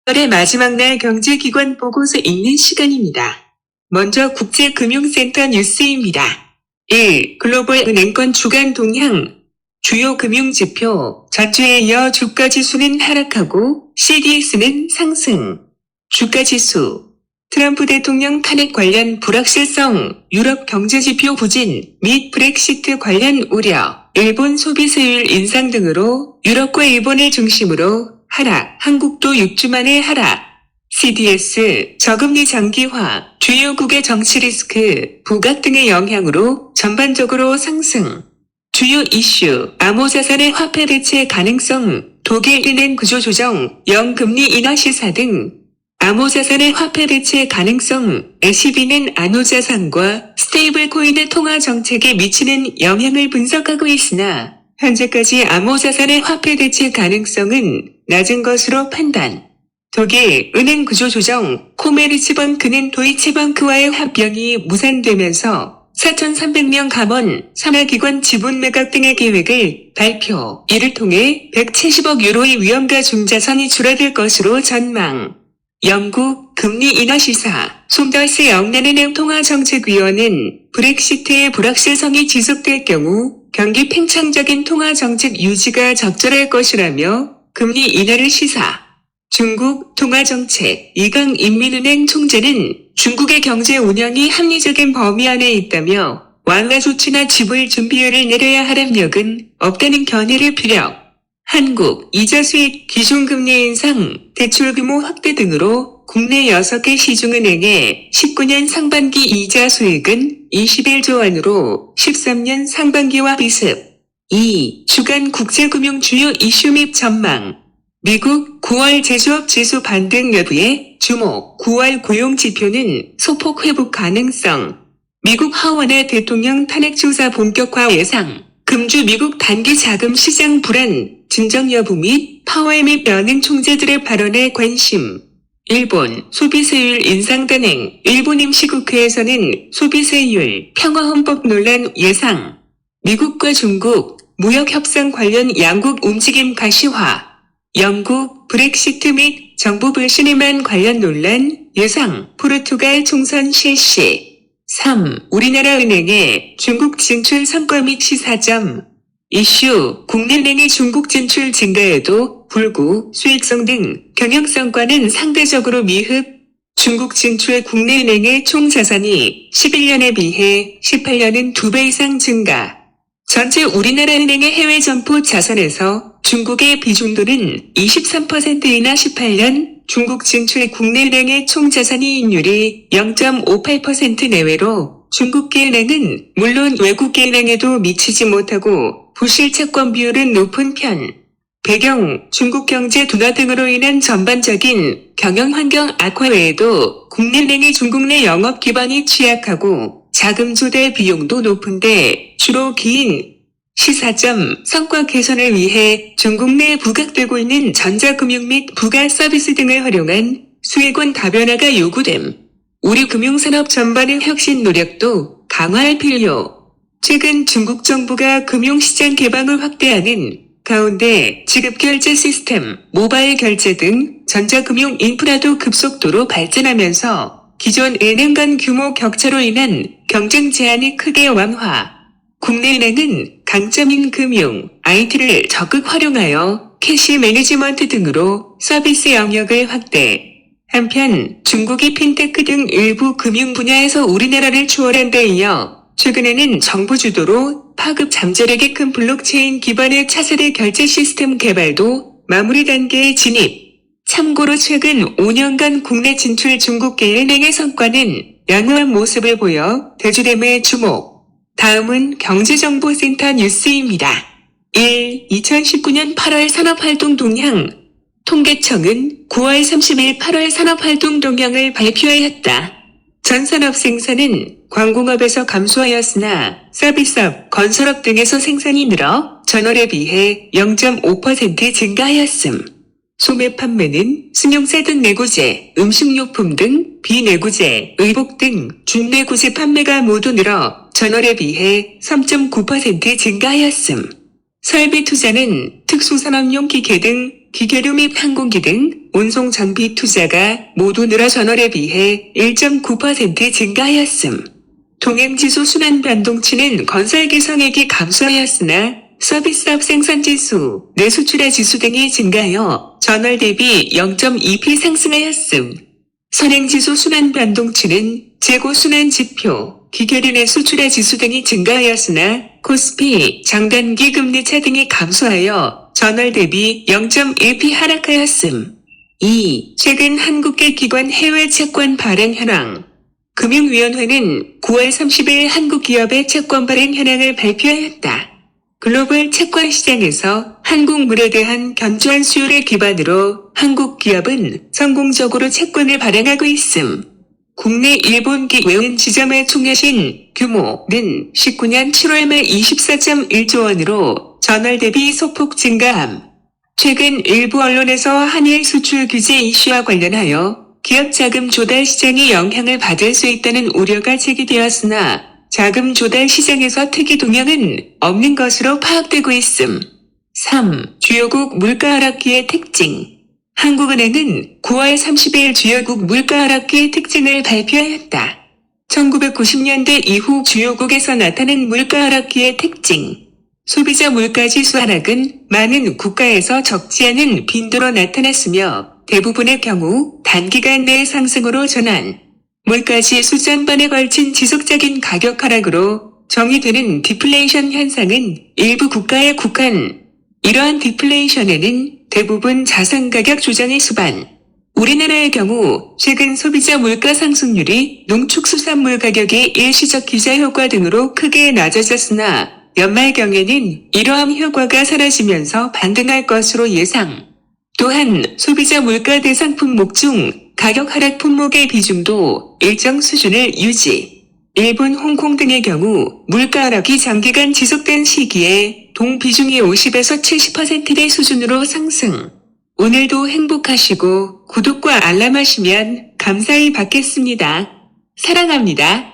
월의 마지막 날 경제기관 보고서 읽는 시간입니다. 먼저 국제금융센터 뉴스입니다. 1. 글로벌 은행권 주간 동향. 주요 금융지표. 전주에 이어 주가지수는 하락하고 CDS는 상승. 주가지수. 트럼프 대통령 탄핵 관련 불확실성, 유럽 경제지표 부진 및 브렉시트 관련 우려, 일본 소비세율 인상 등으로 유럽과 일본을 중심으로 하락, 한국도 6주 만에 하락. CDS, 저금리 장기화, 주요국의 정치 리스크, 부각 등의 영향으로 전반적으로 상승. 주요 이슈, 암호자산의 화폐 대체 가능성, 독일 은행 구조조정, 영금리 인하 시사 등. 암호자산의 화폐 대체 가능성, SCB는 암호자산과 스테이블 코인의 통화 정책에 미치는 영향을 분석하고 있으나 현재까지 암호자산의 화폐 대체 가능성은 낮은 것으로 판단. 독일 은행 구조조정, 코메르츠뱅크는 도이체뱅크와의 합병이 무산되면서 4,300명 감원, 산하기관 지분 매각 등의 계획을 발표. 이를 통해 170억 유로의 위험가 중자산이 줄어들 것으로 전망. 영국 금리 인하 시사. 솜더스 영란은행 통화정책위원은 브렉시트의 불확실성이 지속될 경우 경기 팽창적인 통화정책 유지가 적절할 것이라며 금리 인하를 시사. 중국 통화정책. 이강인민은행 총재는 중국의 경제 운영이 합리적인 범위 안에 있다며 완화 조치나 지불 준비율을 내려야 할 압력은 없다는 견해를 피력. 한국 이자 수익 기준금리 인상, 대출 규모 확대 등으로 국내 6개 시중은행의 19년 상반기 이자 수익은 21조 원으로 13년 상반기와 비습. 2. 주간 국제금융 주요 이슈 및 전망. 미국 9월 제조업 지수 반등 여부에 주목. 9월 고용 지표는 소폭 회복 가능성. 미국 하원의 대통령 탄핵 조사 본격화 예상. 금주 미국 단기 자금 시장 불안, 진정 여부 및 파월 및 연행 총재들의 발언에 관심. 일본 소비세율 인상 단행. 일본 임시국회에서는 소비세율 평화헌법 논란 예상. 미국과 중국 무역협상 관련 양국 움직임 가시화. 영국 브렉시트 및 정부 불신임안 관련 논란 예상. 포르투갈 총선 실시. 3. 우리나라 은행의 중국 진출 성과 및 시사점. 이슈. 국내은행의 중국 진출 증가에도 불구 수익성 등 경영성과는 상대적으로 미흡. 중국 진출 국내은행의 총 자산이 11년에 비해 18년은 2배 이상 증가. 전체 우리나라 은행의 해외 점포 자산에서 중국의 비중도는 23%이나 18년 중국 진출 국내은행의 총자산이익률이 0.58% 내외로 중국계 은행은 물론 외국계 은행에도 미치지 못하고 부실 채권 비율은 높은 편. 배경, 중국 경제 둔화 등으로 인한 전반적인 경영 환경 악화 외에도 국내은행이 중국 내 영업 기반이 취약하고 자금 조달 비용도 높은데 주로 긴 시사점, 성과 개선을 위해 중국 내에 부각되고 있는 전자금융 및 부가 서비스 등을 활용한 수익원 다변화가 요구됨. 우리 금융산업 전반의 혁신 노력도 강화할 필요. 최근 중국 정부가 금융시장 개방을 확대하는 가운데 지급결제 시스템, 모바일 결제 등 전자금융 인프라도 급속도로 발전하면서 기존 은행 간 규모 격차로 인한 경쟁 제한이 크게 완화. 국내 은행은 강점인 금융, IT를 적극 활용하여 캐시 매니지먼트 등으로 서비스 영역을 확대. 한편 중국이 핀테크 등 일부 금융 분야에서 우리나라를 추월한 데 이어 최근에는 정부 주도로 파급 잠재력이 큰 블록체인 기반의 차세대 결제 시스템 개발도 마무리 단계에 진입. 참고로 최근 5년간 국내 진출 중국계 은행의 성과는 양호한 모습을 보여 대주됨에 주목. 다음은 경제정보센터 뉴스입니다. 1. 2019년 8월 산업활동 동향. 통계청은 9월 30일 8월 산업활동 동향을 발표하였다. 전산업 생산은 광공업에서 감소하였으나 서비스업, 건설업 등에서 생산이 늘어 전월에 비해 0.5% 증가하였음. 소매 판매는 승용차 등 내구재, 음식료품 등 비내구재, 의복 등 준내구재 판매가 모두 늘어 전월에 비해 3.9% 증가하였음. 설비 투자는 특수산업용 기계 등 기계류 및 항공기 등 운송 장비 투자가 모두 늘어 전월에 비해 1.9% 증가하였음. 동행지수 순환 변동치는 건설 개성액이 감소하였으나 서비스업 생산지수, 내수출하 지수 등이 증가하여 전월 대비 0.2p 상승하였음. 선행지수 순환 변동치는 재고 순환 지표, 기계류 내수출하 지수 등이 증가하였으나 코스피, 장단기 금리차 등이 감소하여 전월 대비 0.1p 하락하였음. 2. 최근 한국계 기관 해외 채권 발행 현황. 금융위원회는 9월 30일 한국 기업의 채권 발행 현황을 발표하였다. 글로벌 채권 시장에서 한국물에 대한 견조한 수요를 기반으로 한국 기업은 성공적으로 채권을 발행하고 있음. 국내 일본기 외환 지점의 총여신 규모는 19년 7월 말 24.1조 원으로 전월 대비 소폭 증가함. 최근 일부 언론에서 한일 수출 규제 이슈와 관련하여 기업 자금 조달 시장이 영향을 받을 수 있다는 우려가 제기되었으나 자금 조달 시장에서 특이 동향은 없는 것으로 파악되고 있음. 3. 주요국 물가 하락기의 특징. 한국은행은 9월 30일 주요국 물가 하락기의 특징을 발표하였다. 1990년대 이후 주요국에서 나타난 물가 하락기의 특징. 소비자 물가지수 하락은 많은 국가에서 적지 않은 빈도로 나타났으며 대부분의 경우 단기간 내 상승으로 전환. 물가지수 전반에 걸친 지속적인 가격 하락으로 정의되는 디플레이션 현상은 일부 국가에 국한. 이러한 디플레이션에는 대부분 자산가격 조정의 수반. 우리나라의 경우 최근 소비자 물가 상승률이 농축수산물 가격의 일시적 기저 효과 등으로 크게 낮아졌으나 연말경에는 이러한 효과가 사라지면서 반등할 것으로 예상. 또한 소비자 물가 대상 품목 중 가격 하락 품목의 비중도 일정 수준을 유지. 일본, 홍콩 등의 경우 물가 하락이 장기간 지속된 시기에 동 비중이 50에서 70%대 수준으로 상승. 오늘도 행복하시고 구독과 알람하시면 감사히 받겠습니다. 사랑합니다.